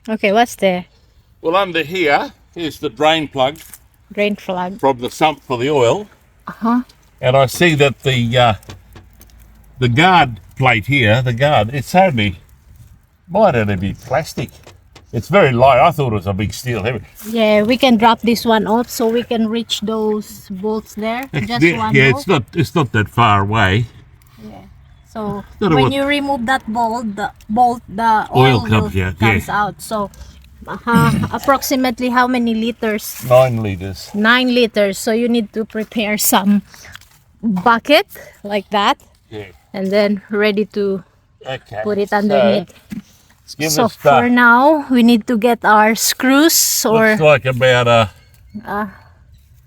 Okay, what's there? Well, under here is the drain plug Drain plug. from the sump for the oil, Uh-huh. and I see that the guard plate here, it's only might only be plastic. It's very light. I thought it was a big steel heavy. Yeah, we can drop this one off so we can reach those bolts there. Just one Yeah, bolt. it's not that far away. Yeah. So Don't know when what- you remove that bolt, the Oil oil comes out, yeah. out. So approximately how many liters? 9 liters. 9 liters. So you need to prepare some bucket like that, Yeah. and then ready to Okay. put it underneath. Give So us the- for now, we need to get our screws or Looks like about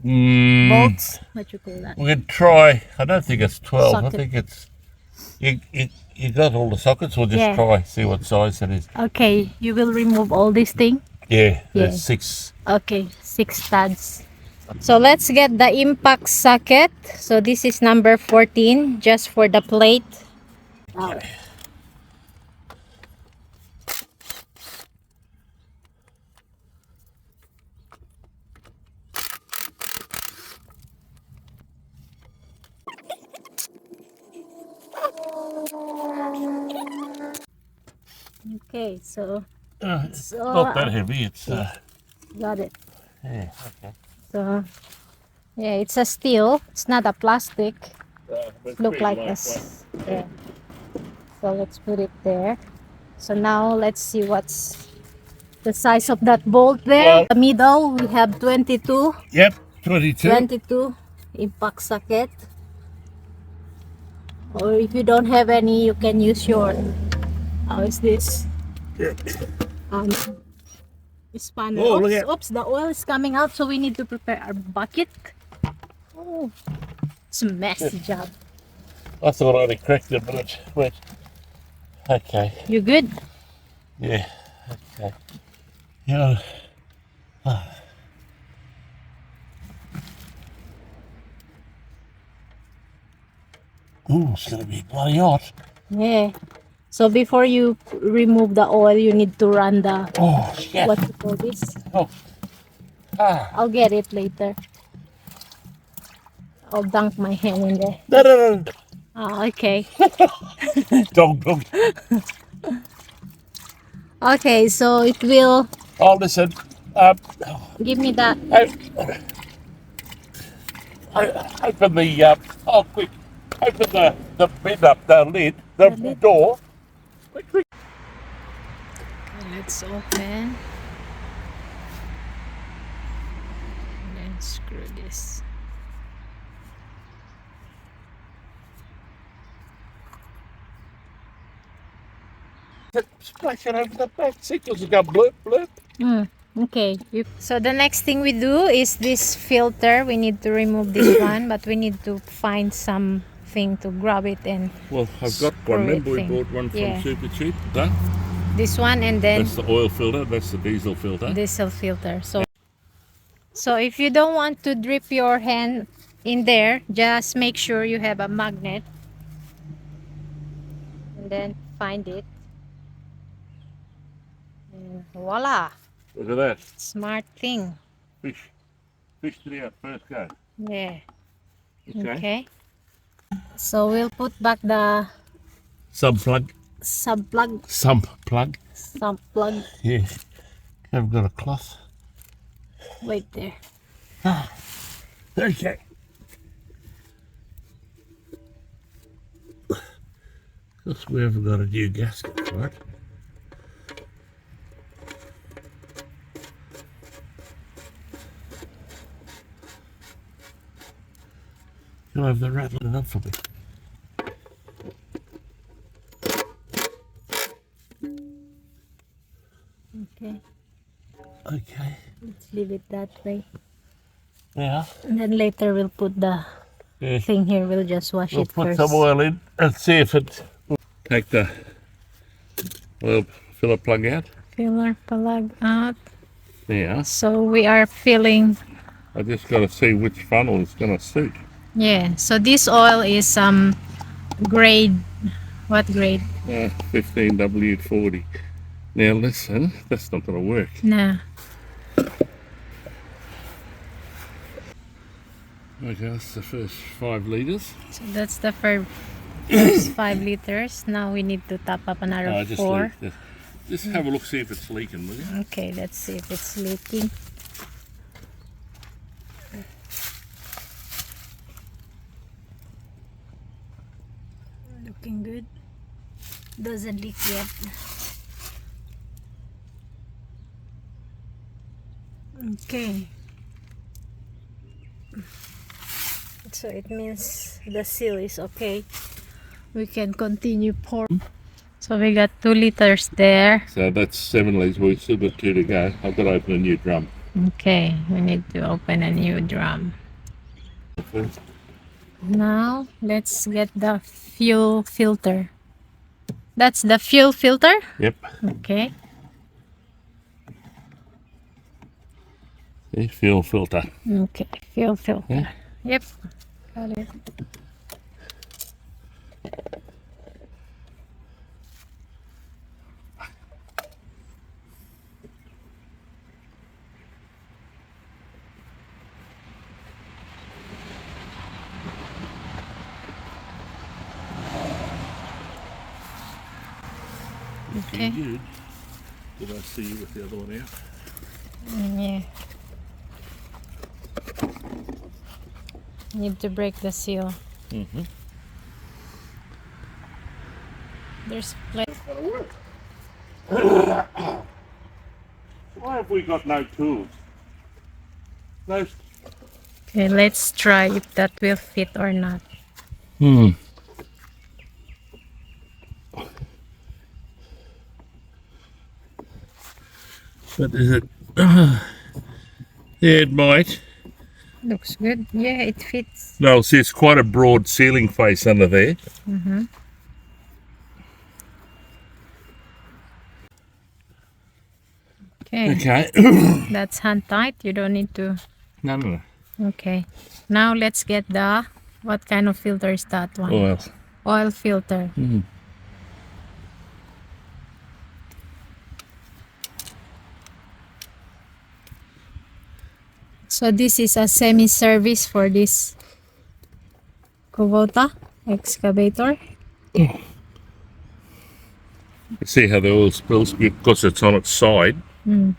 bolts. What you call that? We could try. I don't think it's 12. Socket. I think it's you got all the sockets. We'll just Yeah. try see what size it is. Okay, you will remove all this thing. Yeah, Yeah. there's 6. Okay, 6 studs. So let's get the impact socket. So this is number 14, just for the plate. Okay, so It's not that heavy. It's got it. yeah, okay. So yeah, it's a steel. It's not a plastic. It's Look pretty like lightweight. this. Yeah. So let's put it there. So now let's see what's the size of that bolt there. Well- The middle we have 22. Yep, 22. 22 impact socket, or if you don't have any, you can use your how is this spanner. Oh, look oops, at- oops, the oil is coming out, so we need to prepare our bucket. Oh, it's a messy job. I thought I'd have cracked it, but it's wet. Okay, You good? yeah, okay. Yeah. Ooh, it's gonna be bloody hot. Yeah. So before you remove the oil, you need to run the Oh, shit. what you call this. Oh. Ah. I'll get it later. I'll dunk my hand in there. No. Ah, okay. Dog. Okay, so it will Oh, listen. give me that. Open the, quick. Open the bed up, the lid, the lid? door. Quick. Let's open and then screw this. Splash it over the back. Signals will go bloop. Okay. So the next thing we do is this filter. We need to remove this one, but we need to find something to grab it, and Well, I've got Screw one. it Remember we thing. bought one from Yeah. Super Cheap? Done? this one, and then That's the oil filter. That's the diesel filter. diesel filter. So if you don't want to drip your hand in there, just make sure you have a magnet, and then find it, and voila, Look at that. smart thing. Fish to the out first go. Yeah. Okay. Okay. So we'll put back the Sump plug. sub plug. Yeah. I've got a cloth. Wait there. Okay. Because we haven't got a new gasket for it. You'll have the rattling up for me. Okay. Okay. Let's leave it that way. Yeah. And then later we'll put the Yeah. thing here. We'll just wash We'll it put first. some oil in and see if it. Take the oil filler plug out. Filler plug out. Yeah. So we are filling. I just got to see which funnel is going to suit. Yeah. So this oil is grade. What grade? 15W40. Now listen, that's not going to work. Nah. Okay, that's the first 5 litres. So that's the first 5 liters. Now we need to top up another 4. Just have a look, see if it's leaking, will you? Okay, let's see if it's leaking. Looking good. Doesn't leak yet. Okay. So it means the seal is okay. We can continue pouring. So we got 2 liters there. So that's 7 litres. We've still got 2 to go. I've got to open a new drum. Okay, we need to open a new drum. Now let's get the fuel filter. That's the fuel filter? Yep. Okay. The fuel filter. Okay, fuel filter. Yeah. Yep. Got it. Okay. Good. Did I see you with the other one out? Yeah. Need to break the seal. Mm-hmm. There's plenty. Why have we got no tools? No. Okay, let's try if that will fit or not. Hmm. But is it? Yeah, it might. Looks good. Yeah, it fits. No, see, it's quite a broad sealing face under there. Mm-hmm. Okay. Okay. That's hand tight. You don't need to. No. Okay. Now let's get the. What kind of filter is that one? Oil. Oil filter. Mm. So this is a semi-service for this Kubota excavator. See how the oil spills because it's on its side. Mm.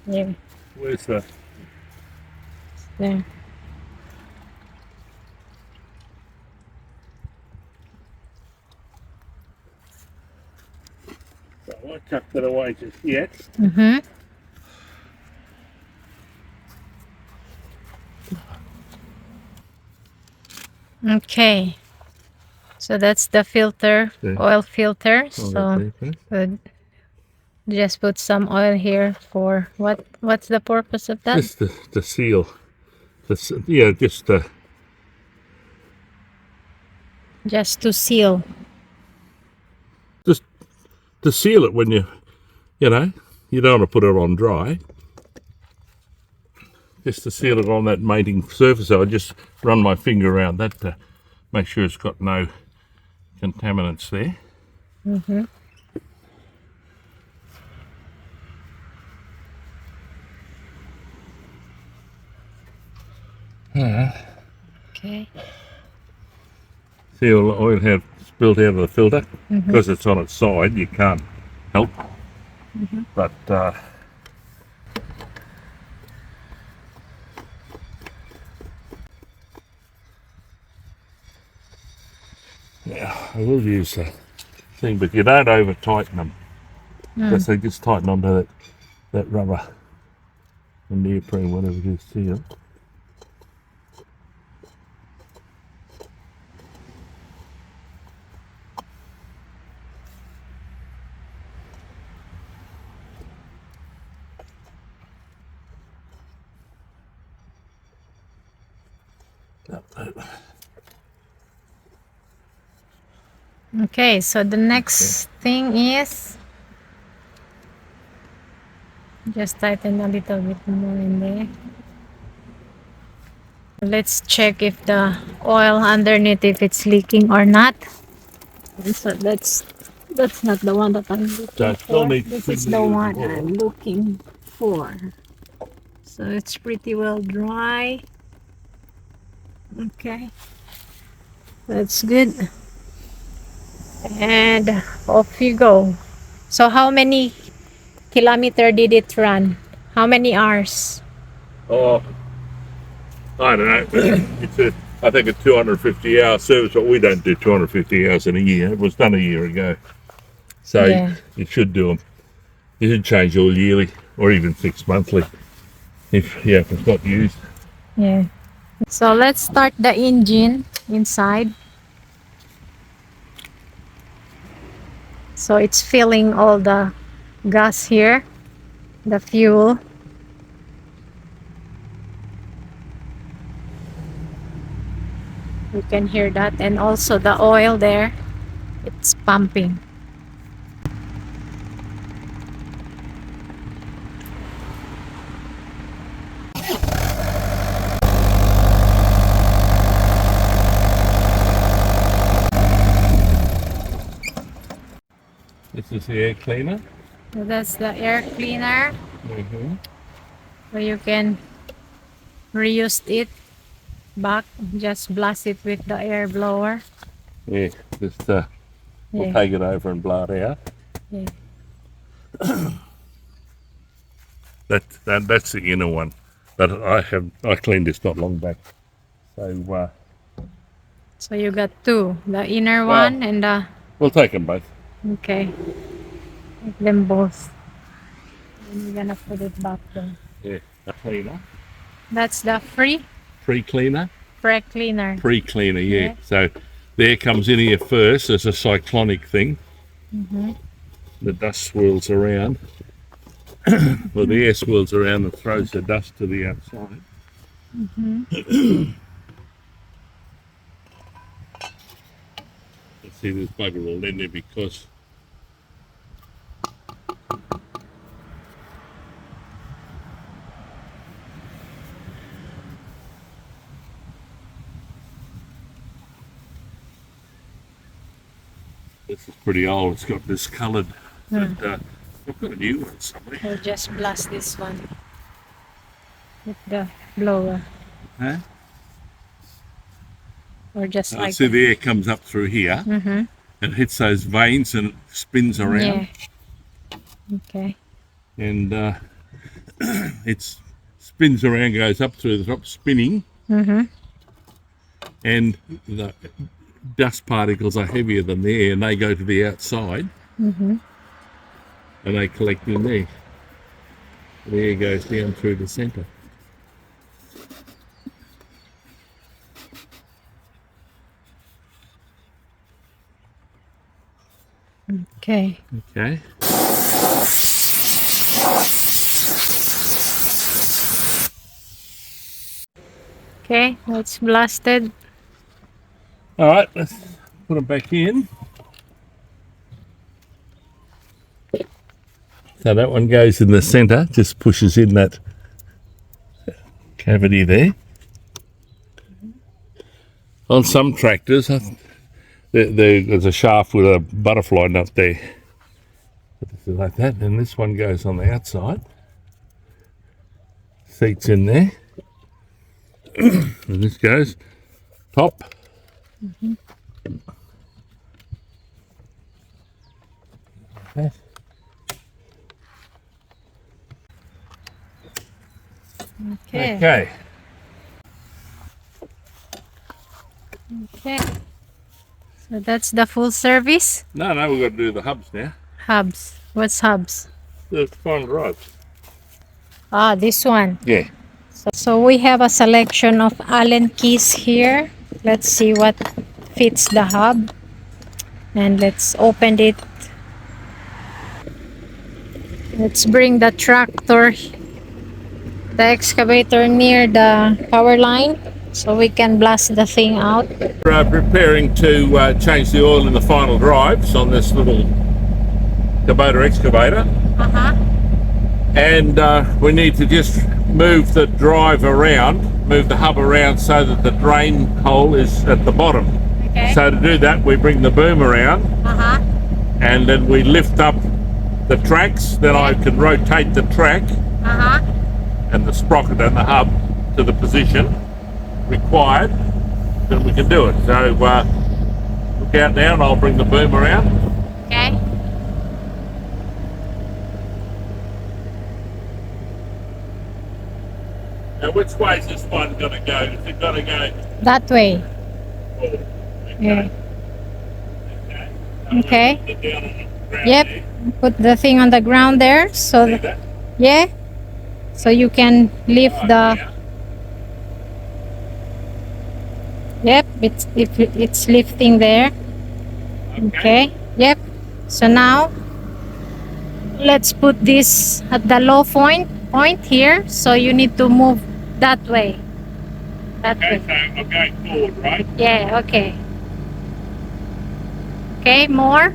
Yeah, Where's the? there. I won't tuck that away just yet. Mm-hmm. Okay. So that's the filter, Yeah. oil filter. So just put some oil here for what? What's the purpose of that? Just the seal. Yeah, just Just to seal. just to seal it when you don't want to put it on dry. Just to seal it on that mating surface, I just run my finger around that to make sure it's got no contaminants there. Mm-hmm. Okay. See all the oil how it's spilled out of the filter? Because it's on its side, you can't help. But yeah, I will use a thing, but you don't over tighten them. Because they just tighten onto that rubber or neoprene, whatever it is, seal. Okay, so the next thing is just tighten a little bit more in there. Let's check if the oil underneath, if it's leaking or not. So let's That's not the one that I'm looking So it still for. needs This is twiddling the a one little more. I'm looking for. So it's pretty well dry. Okay. That's good. And off you go. So how many kilometer did it run? How many hours? Oh, I don't know. I think a 250-hour service, but we don't do 250 hours in a year. It was done a year ago. So Yeah. you should do them. You should change oil yearly or even 6 monthly if it's not used. Yeah. So let's start the engine inside. So it's filling all the gas here, the fuel. You can hear that, and also the oil there, it's pumping. This is the air cleaner. So that's the air cleaner, Mm-hmm. so you can reuse it back, just blast it with the air blower. Yeah, just we'll Yeah. take it over and blow it out. Yeah. That's the inner one, but I cleaned this not long back. So So you got two, the inner Well- one and the, we'll take them both. okay, make them both. And we're gonna put it back there. Yeah, a cleaner, That's the pre-cleaner, cleaner. pre-cleaner. Yeah. Yeah. So the air comes in here first as a cyclonic thing. The dust swirls around. Well, the air swirls around and throws the dust to the outside. You see, there's bugger all in there because this is pretty old. It's got discoloured. But I've got a new one somewhere. We'll just blast this one with the blower, Huh? or just I like see the air comes up through here Mm-hmm. and hits those veins and it spins around. Yeah. Okay. And it spins around, goes up through the top, spinning, Mm-hmm. and the dust particles are heavier than the air, and they go to the outside, Mm-hmm. and they collect in there. The air goes down through the centre. Okay. Okay. Okay, that's blasted. All right, let's put them back in. So that one goes in the centre, just pushes in that cavity there. On some tractors, there's a shaft with a butterfly nut there. But this is like that, and this one goes on the outside. Seats in there. And this goes top. Like that. Okay. Okay. Okay. So that's the full service. No, we've got to do the hubs now. Hubs. What's hubs? The final drives. Ah, this one. Yeah. So we have a selection of Allen keys here. Let's see what fits the hub. And let's open it. Let's bring the tractor, the excavator near the power line so we can blast the thing out. We're preparing to change the oil in the final drives on this little Kubota excavator. And we need to just move the drive around, move the hub around so that the drain hole is at the bottom. Okay. So to do that, we bring the boom around and then we lift up the tracks. Then I can rotate the track and the sprocket and the hub to the position required. Then we can do it. So look out now, and I'll bring the boom around. Okay. Now, which way is this one going to go? Is it going to go That way. forward? Yeah. So Okay. we'll put it down on the ground Yep. there. Put the thing on the ground there. So See that? yeah. So you can lift the. Yeah. Yep. It's lifting there. Okay. Yep. So now let's put this at the low point here. So you need to move that way. That Okay, way. so I'm going forward, right? Yeah. Okay. Okay. More.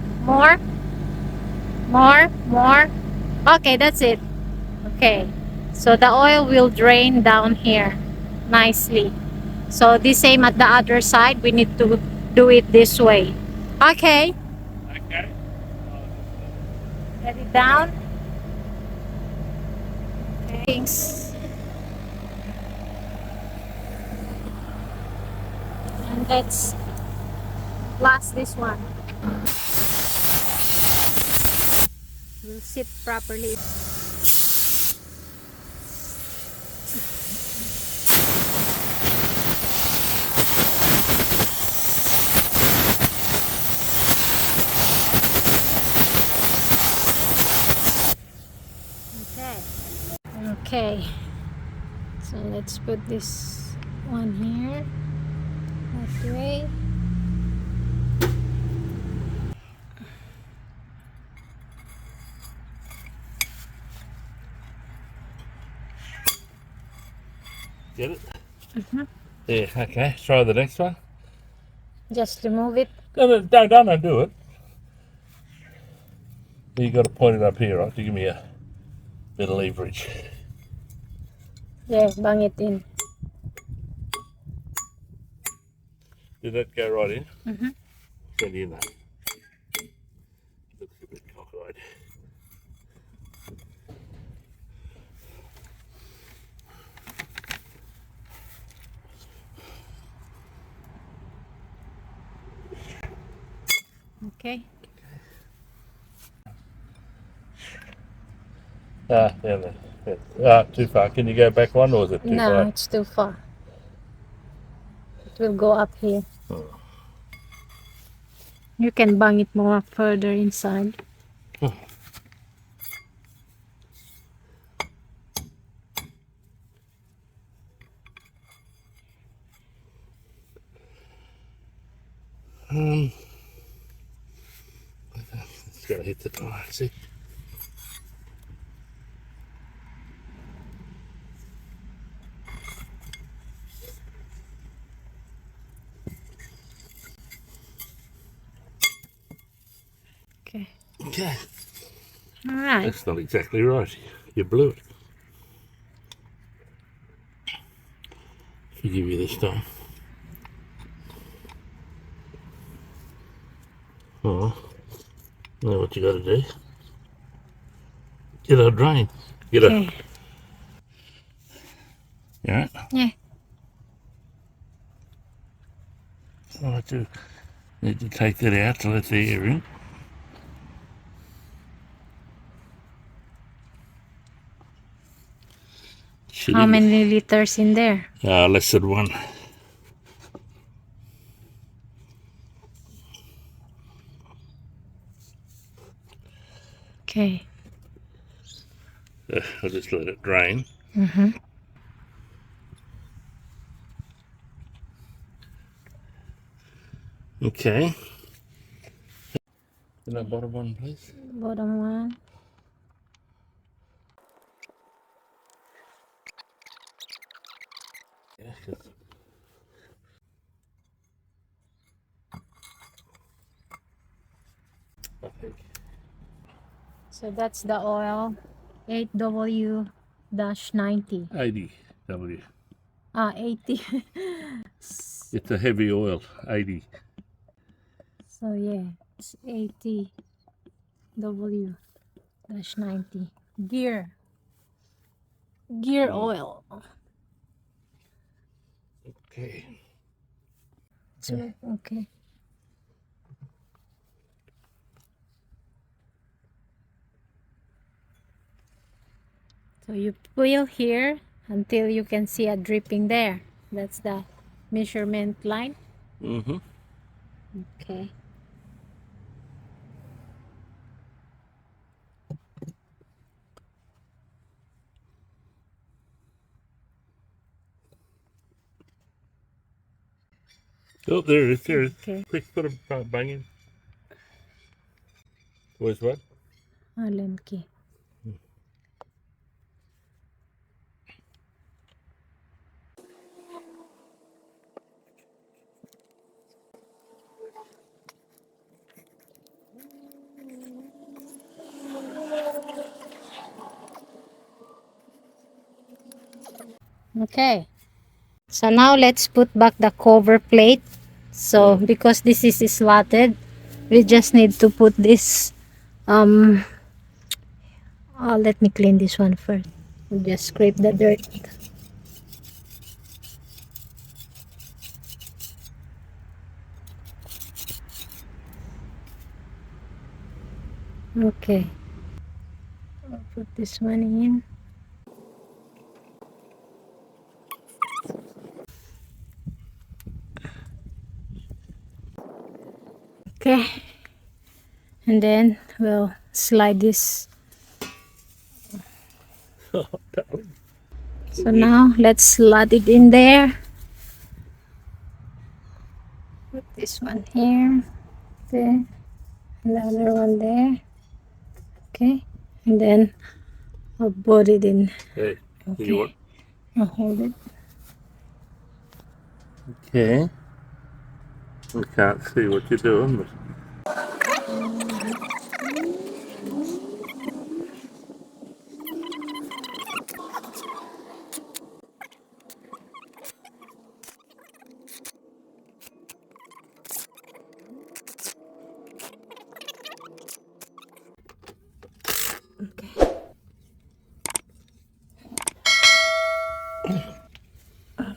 Okay, that's it. Okay. So the oil will drain down here nicely. So the same at the other side. We need to do it this way. Okay. Okay. Let it down. Okay. Things. And let's blast this one. Will sit properly. Okay, so let's put this one here that way. Get it? Yeah, okay. Try the next one. Just remove it. No, don't do it. You got to point it up here, right, to give me a bit of leverage. Yeah, bang it in. Did that go right in? Mhm. Send in that. Looks a bit cockeyed. Okay. Too far. Can you go back one, or is it too No, far? it's too far. It will go up here. Oh. You can bang it more further inside. It's got to hit the tire, see? Okay. Okay. All right. That's not exactly right. You blew it. Forgive you this time. Oh, know what you got to do. Get a drain. Get Okay. You alright? Yeah. I need to take that out to let the air in. How many liters in there? Less than one. Okay. I'll just let it drain. Mm-hmm. Okay. And that bottom one, please. Bottom one. Yeah, 'cause I think. So that's the oil. 8W-90. 80 W. 80. It's a heavy oil, 80. So yeah, it's 80 W-90 gear oil. Okay. So, okay. So you pull here until you can see a dripping there. That's the measurement line. Mm-hmm. Okay. Oh, there it is. There it is. Okay. Quick, put a banging. Where's what? Allen key. Okay. So now let's put back the cover plate. So because this is slotted, we just need to put this let me clean this one first. Just scrape the dirt. Okay. I'll put this one in. Okay. And then we'll slide this. So now let's slide it in there. Put this one here. There. And the other one there. Okay. And then I'll put it in. Hey, Okay. you want? I'll hold it. Okay. I can't see what you're doing, but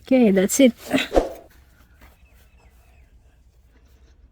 Okay, that's it.